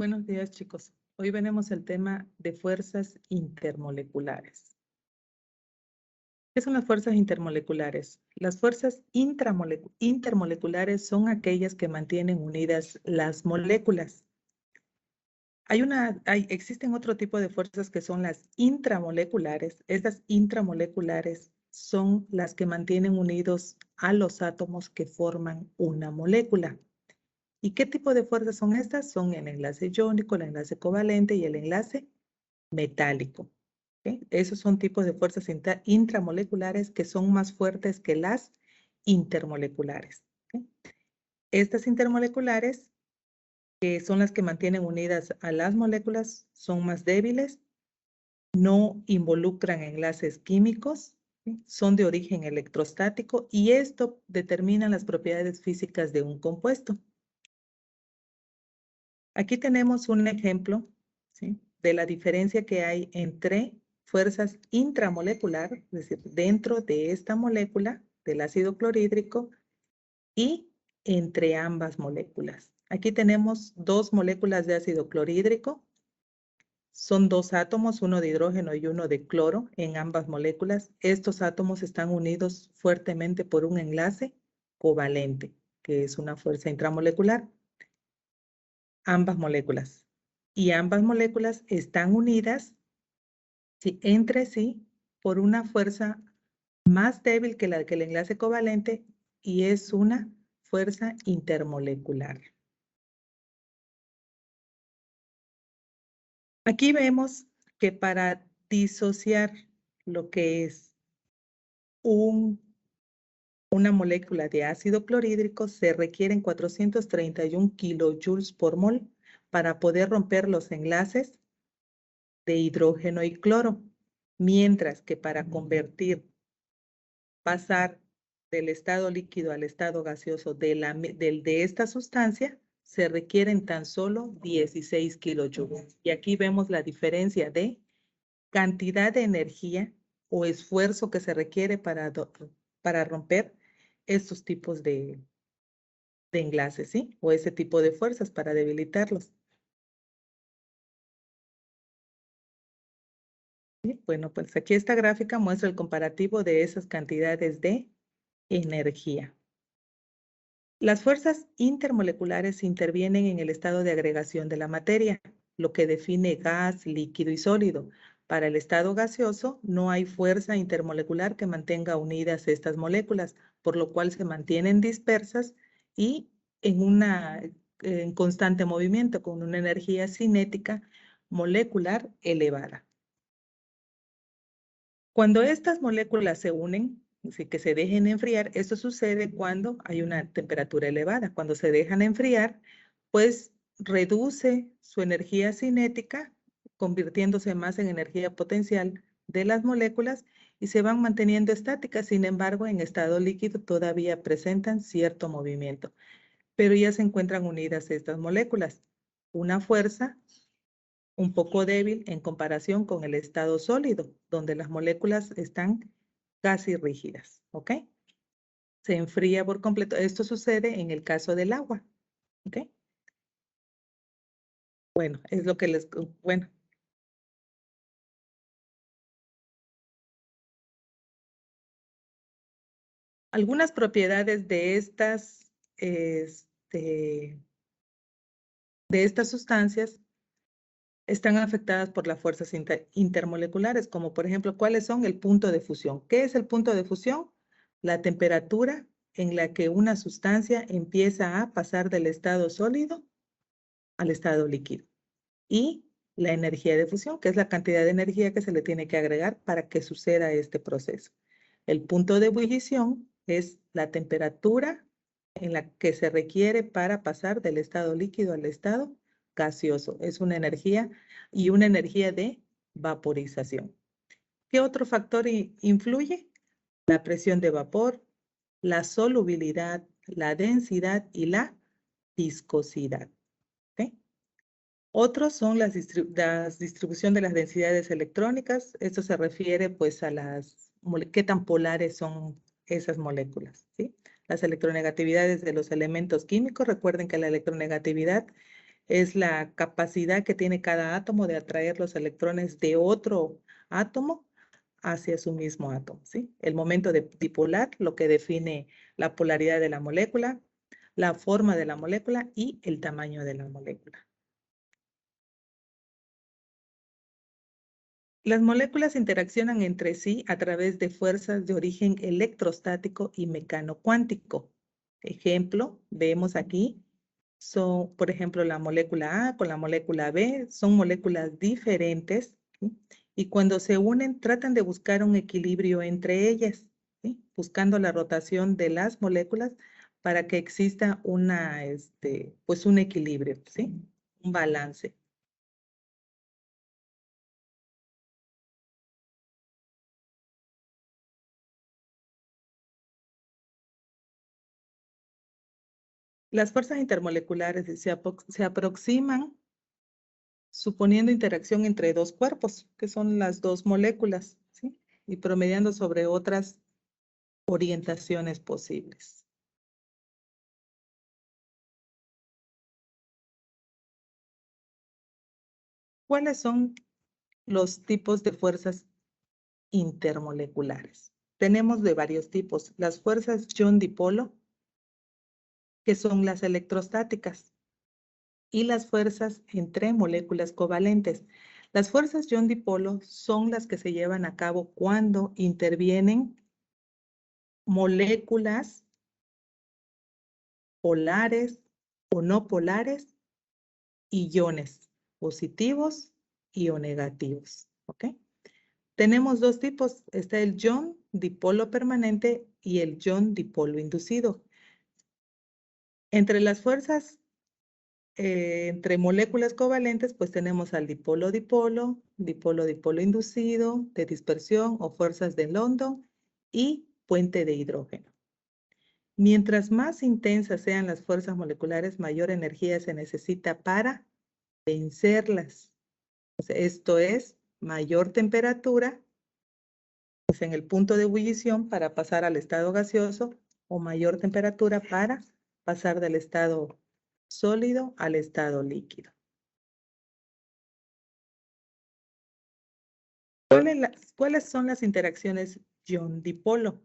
Buenos días, chicos. Hoy veremos el tema de fuerzas intermoleculares. ¿Qué son las fuerzas intermoleculares? Las fuerzas intermoleculares son aquellas que mantienen unidas las moléculas. Existen otro tipo de fuerzas que son las intramoleculares. Estas intramoleculares son las que mantienen unidos a los átomos que forman una molécula. ¿Y qué tipo de fuerzas son estas? Son el enlace iónico, el enlace covalente y el enlace metálico. ¿Okay? Esos son tipos de fuerzas intramoleculares que son más fuertes que las intermoleculares. ¿Okay? Estas intermoleculares, que son las que mantienen unidas a las moléculas, son más débiles, no involucran enlaces químicos, ¿sí? Son de origen electrostático y esto determina las propiedades físicas de un compuesto. Aquí tenemos un ejemplo, ¿sí?, de la diferencia que hay entre fuerzas intramolecular, es decir, dentro de esta molécula del ácido clorhídrico y entre ambas moléculas. Aquí tenemos dos moléculas de ácido clorhídrico. Son dos átomos, uno de hidrógeno y uno de cloro en ambas moléculas. Estos átomos están unidos fuertemente por un enlace covalente, que es una fuerza intramolecular. Ambas moléculas. Y ambas moléculas están unidas, ¿sí?, entre sí por una fuerza más débil que la que el enlace covalente y es una fuerza intermolecular. Aquí vemos que para disociar lo que es una molécula de ácido clorhídrico se requieren 431 kilojoules por mol para poder romper los enlaces de hidrógeno y cloro, mientras que para pasar del estado líquido al estado gaseoso de esta sustancia, se requieren tan solo 16 kilojoules. Y aquí vemos la diferencia de cantidad de energía o esfuerzo que se requiere para romper estos tipos de enlaces, ¿sí? O ese tipo de fuerzas para debilitarlos. ¿Sí? Bueno, pues aquí esta gráfica muestra el comparativo de esas cantidades de energía. Las fuerzas intermoleculares intervienen en el estado de agregación de la materia, lo que define gas, líquido y sólido. Para el estado gaseoso no hay fuerza intermolecular que mantenga unidas estas moléculas, por lo cual se mantienen dispersas y en constante movimiento con una energía cinética molecular elevada. Cuando estas moléculas se unen, así que se dejen enfriar, esto sucede cuando hay una temperatura elevada. Cuando se dejan enfriar, pues reduce su energía cinética, convirtiéndose más en energía potencial de las moléculas y se van manteniendo estáticas. Sin embargo, en estado líquido todavía presentan cierto movimiento, pero ya se encuentran unidas estas moléculas. Una fuerza un poco débil en comparación con el estado sólido, donde las moléculas están casi rígidas, ¿ok? Se enfría por completo. Esto sucede en el caso del agua, ¿ok? Bueno, es lo que bueno. Algunas propiedades de estas sustancias están afectadas por las fuerzas intermoleculares, como por ejemplo, ¿cuáles son? El punto de fusión. ¿Qué es el punto de fusión? La temperatura en la que una sustancia empieza a pasar del estado sólido al estado líquido. Y la energía de fusión, que es la cantidad de energía que se le tiene que agregar para que suceda este proceso. El punto de ebullición es la temperatura en la que se requiere para pasar del estado líquido al estado gaseoso. Es una energía y una energía de vaporización. ¿Qué otro factor influye? La presión de vapor, la solubilidad, la densidad y la viscosidad. ¿Okay? Otros son la distribución de las densidades electrónicas. Esto se refiere pues a qué tan polares son esas moléculas, ¿sí? Las electronegatividades de los elementos químicos. Recuerden que la electronegatividad es la capacidad que tiene cada átomo de atraer los electrones de otro átomo hacia su mismo átomo, ¿sí? El momento dipolar, lo que define la polaridad de la molécula, la forma de la molécula y el tamaño de la molécula. Las moléculas interaccionan entre sí a través de fuerzas de origen electrostático y mecanocuántico. Ejemplo, vemos aquí, son, por ejemplo, la molécula A con la molécula B, son moléculas diferentes, ¿sí? Y cuando se unen tratan de buscar un equilibrio entre ellas, ¿sí? Buscando la rotación de las moléculas para que exista una, pues un equilibrio, ¿sí? Un balance. Las fuerzas intermoleculares se aproximan suponiendo interacción entre dos cuerpos, que son las dos moléculas, ¿sí? Y promediando sobre otras orientaciones posibles. ¿Cuáles son los tipos de fuerzas intermoleculares? Tenemos de varios tipos. Las fuerzas Joule-dipolo, que son las electrostáticas, y las fuerzas entre moléculas covalentes. Las fuerzas Joule-dipolo son las que se llevan a cabo cuando intervienen moléculas polares o no polares, iones positivos y o negativos. ¿Ok? Tenemos dos tipos. Está el ion dipolo permanente y el ion dipolo inducido. Entre las fuerzas entre moléculas covalentes, pues tenemos al dipolo-dipolo, dipolo-dipolo inducido, de dispersión o fuerzas de London y puente de hidrógeno. Mientras más intensas sean las fuerzas moleculares, mayor energía se necesita para vencerlas. Esto es, mayor temperatura pues en el punto de ebullición para pasar al estado gaseoso o mayor temperatura para pasar del estado sólido al estado líquido. ¿Cuáles son las interacciones ion-dipolo?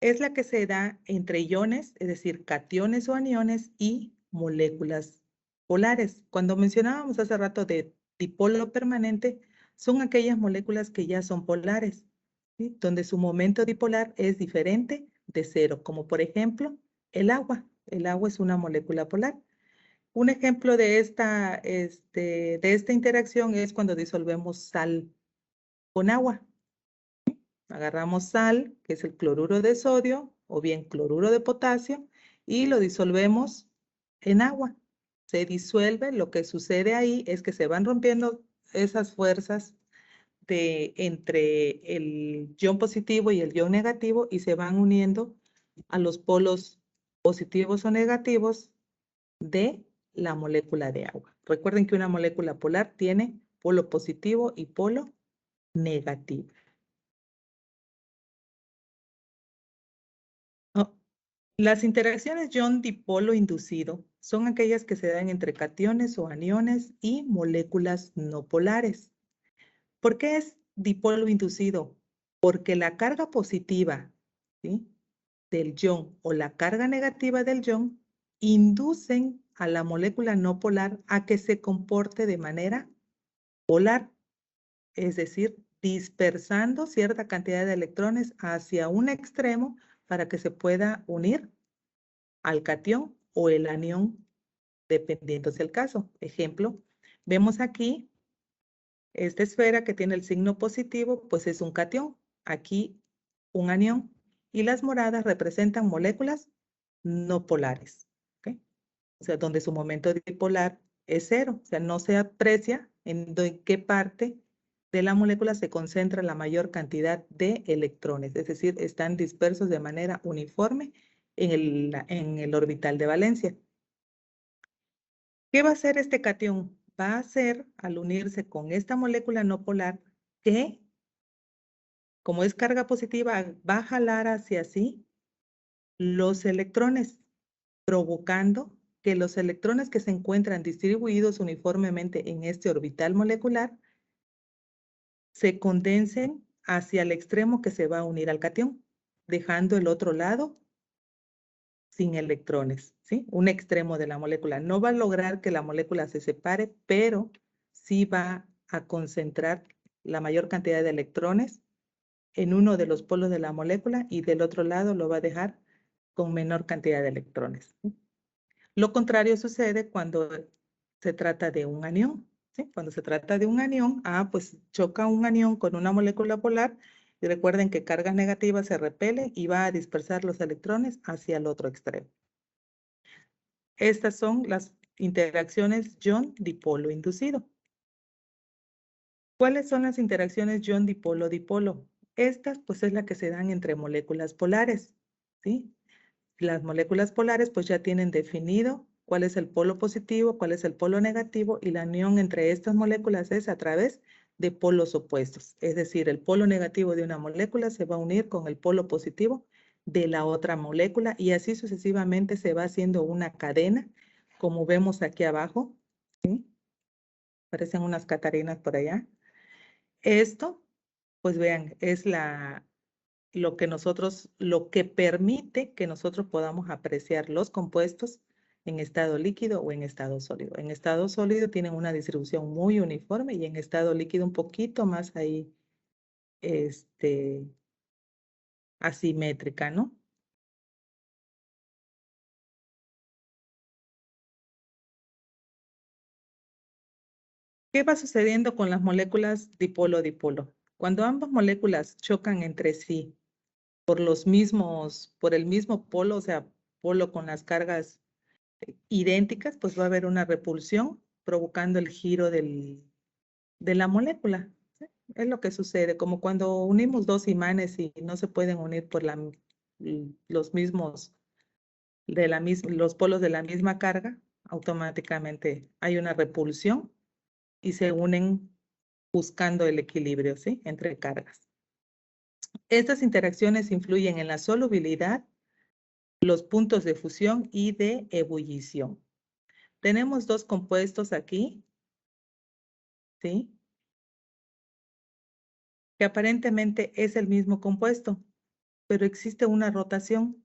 Es la que se da entre iones, es decir, cationes o aniones y moléculas polares. Cuando mencionábamos hace rato de dipolo permanente, son aquellas moléculas que ya son polares, ¿sí? Donde su momento dipolar es diferente de cero, como por ejemplo el agua. El agua es una molécula polar. Un ejemplo de esta interacción es cuando disolvemos sal con agua. Agarramos sal, que es el cloruro de sodio, o bien cloruro de potasio, y lo disolvemos en agua. Se disuelve, lo que sucede ahí es que se van rompiendo esas fuerzas entre el ion positivo y el ion negativo y se van uniendo a los polos positivos o negativos de la molécula de agua. Recuerden que una molécula polar tiene polo positivo y polo negativo. Oh, las interacciones ion-dipolo inducido son aquellas que se dan entre cationes o aniones y moléculas no polares. ¿Por qué es dipolo inducido? Porque la carga positiva, ¿sí?, del ion o la carga negativa del ion inducen a la molécula no polar a que se comporte de manera polar, es decir, dispersando cierta cantidad de electrones hacia un extremo para que se pueda unir al catión o el anión, dependiendo del caso. Ejemplo, vemos aquí esta esfera que tiene el signo positivo, pues es un catión. Aquí un anión. Y las moradas representan moléculas no polares. ¿Okay? O sea, donde su momento dipolar es cero. O sea, no se aprecia en qué parte de la molécula se concentra la mayor cantidad de electrones. Es decir, están dispersos de manera uniforme en el orbital de valencia. ¿Qué va a hacer este catión? Va a hacer, al unirse con esta molécula no polar, que, como es carga positiva, va a jalar hacia sí los electrones, provocando que los electrones que se encuentran distribuidos uniformemente en este orbital molecular se condensen hacia el extremo que se va a unir al catión, dejando el otro lado sin electrones, ¿sí? Un extremo de la molécula. No va a lograr que la molécula se separe, pero sí va a concentrar la mayor cantidad de electrones en uno de los polos de la molécula y del otro lado lo va a dejar con menor cantidad de electrones. Lo contrario sucede cuando se trata de un anión, ¿sí? Cuando se trata de un anión, pues choca un anión con una molécula polar y recuerden que cargas negativas se repelen y va a dispersar los electrones hacia el otro extremo. Estas son las interacciones ion-dipolo inducido. ¿Cuáles son las interacciones ion-dipolo-dipolo? Estas, pues, es la que se dan entre moléculas polares, ¿sí? Las moléculas polares, pues, ya tienen definido cuál es el polo positivo, cuál es el polo negativo, y la unión entre estas moléculas es a través de polos opuestos. Es decir, el polo negativo de una molécula se va a unir con el polo positivo de la otra molécula, y así sucesivamente se va haciendo una cadena, como vemos aquí abajo, ¿sí? Parecen unas catarinas por allá. Esto, pues vean, es lo que permite que nosotros podamos apreciar los compuestos en estado líquido o en estado sólido. En estado sólido tienen una distribución muy uniforme y en estado líquido un poquito más ahí, asimétrica, ¿no? ¿Qué va sucediendo con las moléculas dipolo-dipolo? Cuando ambas moléculas chocan entre sí por el mismo polo, o sea, polo con las cargas idénticas, pues va a haber una repulsión provocando el giro de la molécula. ¿Sí? Es lo que sucede, como cuando unimos dos imanes y no se pueden unir por los mismos, los polos de la misma carga, automáticamente hay una repulsión y se unen buscando el equilibrio, ¿sí? Entre cargas. Estas interacciones influyen en la solubilidad, los puntos de fusión y de ebullición. Tenemos dos compuestos aquí, ¿sí? Que aparentemente es el mismo compuesto, pero existe una rotación.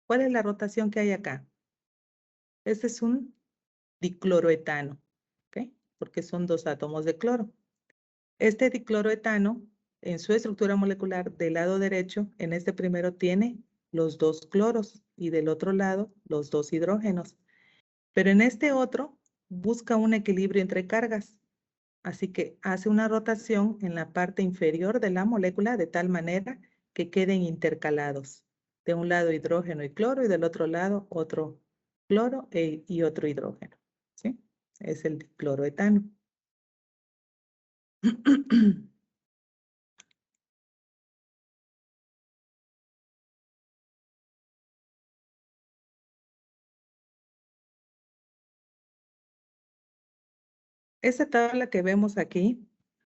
¿Cuál es la rotación que hay acá? Este es un dicloroetano, ¿ok? Porque son dos átomos de cloro. Este dicloroetano, en su estructura molecular del lado derecho, en este primero tiene los dos cloros y del otro lado los dos hidrógenos. Pero en este otro busca un equilibrio entre cargas. Así que hace una rotación en la parte inferior de la molécula de tal manera que queden intercalados. De un lado hidrógeno y cloro y del otro lado otro cloro y otro hidrógeno. ¿Sí? Es el cloroetano. Esta tabla que vemos aquí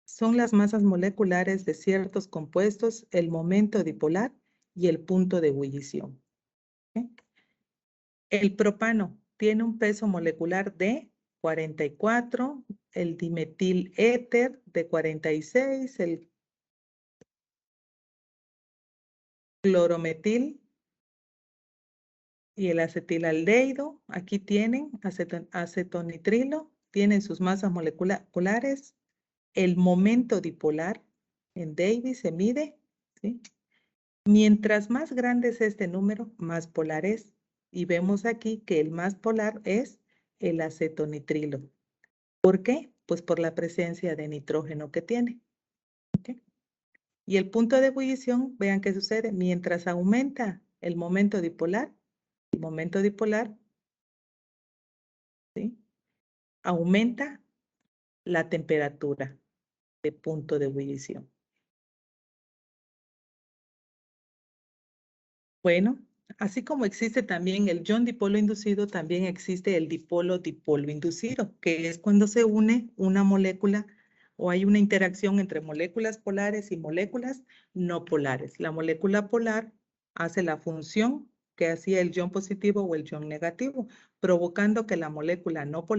son las masas moleculares de ciertos compuestos, el momento dipolar y el punto de ebullición. ¿Sí? El propano tiene un peso molecular de 44, el dimetil éter de 46, el clorometil y el acetilaldehído, aquí tienen acetonitrilo, tienen sus masas moleculares, el momento dipolar en Davis se mide, ¿sí? Mientras más grande es este número, más polar es. Y vemos aquí que el más polar es el acetonitrilo. ¿Por qué? Pues por la presencia de nitrógeno que tiene. ¿Okay? Y el punto de ebullición, vean qué sucede. Mientras aumenta el momento dipolar, ¿sí? Aumenta la temperatura de punto de ebullición. Bueno, así como existe también el ion-dipolo inducido, también existe el dipolo-dipolo inducido, que es cuando se une una molécula o hay una interacción entre moléculas polares y moléculas no polares. La molécula polar hace la función que hacía el ion positivo o el ion negativo, provocando que la molécula no polar